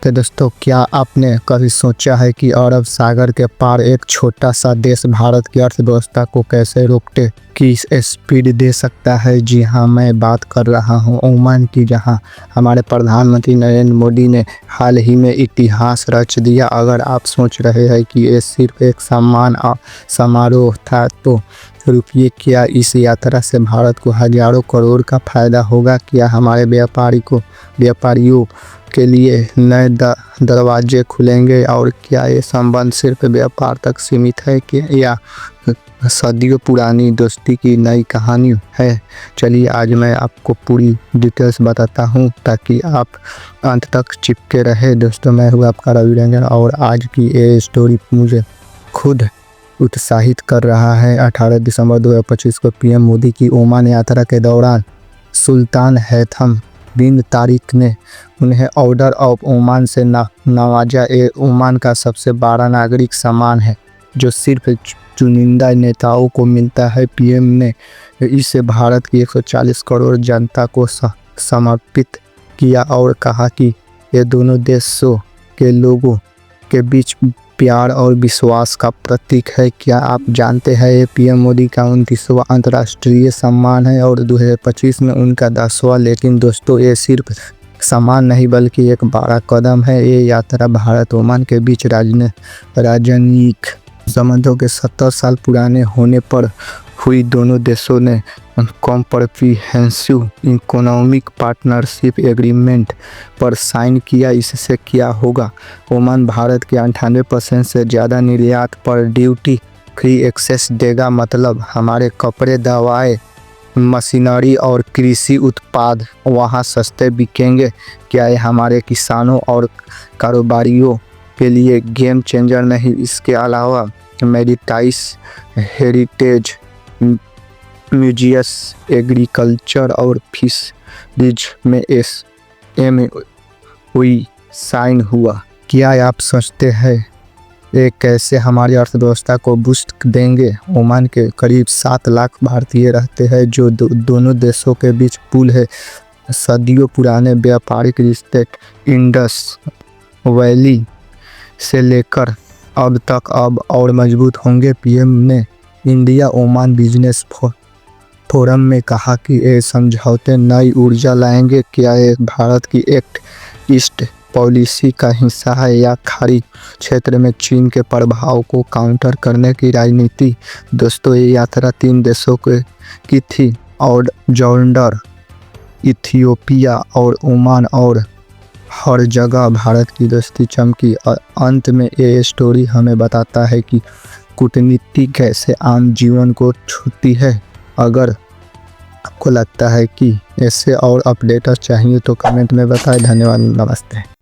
तो दोस्तों, क्या आपने कभी सोचा है कि अरब सागर के पार एक छोटा सा देश भारत की अर्थव्यवस्था को कैसे रोकते की स्पीड दे सकता है। जी हाँ, मैं बात कर रहा हूँ ओमान की, जहाँ हमारे प्रधानमंत्री नरेंद्र मोदी ने हाल ही में इतिहास रच दिया। अगर आप सोच रहे हैं कि ये सिर्फ एक समारोह था, तो रुकिए, क्या इस यात्रा से भारत को हजारों करोड़ का फायदा होगा? क्या हमारे व्यापारियों के लिए नए दरवाजे खुलेंगे? और क्या ये संबंध सिर्फ व्यापार तक सीमित है कि या सदियों पुरानी दोस्ती की नई कहानी है? चलिए, आज मैं आपको पूरी डिटेल्स बताता हूँ ताकि आप अंत तक चिपके रहे। दोस्तों, मैं हूँ आपका रवि रंजन और आज की ये स्टोरी मुझे खुद उत्साहित कर रहा है। 18 दिसंबर 2025 को पीएम मोदी की ओमान यात्रा के दौरान सुल्तान हैथम बिन तारिक ने उन्हें ऑर्डर ऑफ ओमान से नवाजा। ये ओमान का सबसे बड़ा नागरिक सम्मान है जो सिर्फ चुनिंदा नेताओं को मिलता है। पीएम ने इसे भारत की 140 करोड़ जनता को समर्पित किया और कहा कि ये दोनों देशों के लोगों के बीच प्यार और विश्वास का प्रतीक है। क्या आप जानते हैं, ये पीएम मोदी का 29वां अंतर्राष्ट्रीय सम्मान है और 2025 में उनका 10वां। लेकिन दोस्तों, ये सिर्फ सम्मान नहीं बल्कि एक बड़ा कदम है। ये यात्रा भारत ओमान के बीच राजनयिक संबंधों के 70 साल पुराने होने पर हुई। दोनों देशों ने कॉम्प्रिहेंसिव इकोनॉमिक पार्टनरशिप एग्रीमेंट पर साइन किया। इससे क्या होगा? ओमान भारत के 98% से ज़्यादा निर्यात पर ड्यूटी फ्री एक्सेस देगा। मतलब हमारे कपड़े, दवाएं, मशीनरी और कृषि उत्पाद वहां सस्ते बिकेंगे। क्या ये हमारे किसानों और कारोबारियों के लिए गेम चेंजर नहीं? इसके अलावा मेरिटाइम हेरिटेज, म्यूजियस, एग्रीकल्चर और फिशरीज में MOU साइन हुआ। क्या आप सोचते हैं ये कैसे हमारी अर्थव्यवस्था को बूस्ट देंगे? ओमान के करीब 7 लाख भारतीय रहते हैं जो दोनों देशों के बीच पुल है। सदियों पुराने व्यापारिक रिश्ते इंडस वैली से लेकर अब तक अब और मजबूत होंगे। पीएम ने इंडिया ओमान बिजनेस फोरम में कहा कि ये समझौते नई ऊर्जा लाएंगे। क्या ये भारत की एक्ट ईस्ट पॉलिसी का हिस्सा है या खाड़ी क्षेत्र में चीन के प्रभाव को काउंटर करने की राजनीति? दोस्तों, ये यात्रा 3 देशों की थी और जॉर्डन, इथियोपिया और ओमान, और हर जगह भारत की दोस्ती चमकी। अंत में ये स्टोरी हमें बताता है कि कूटनीति कैसे आम जीवन को छूती है। अगर आपको लगता है कि ऐसे और अपडेट चाहिए तो कमेंट में बताएं। धन्यवाद, नमस्ते।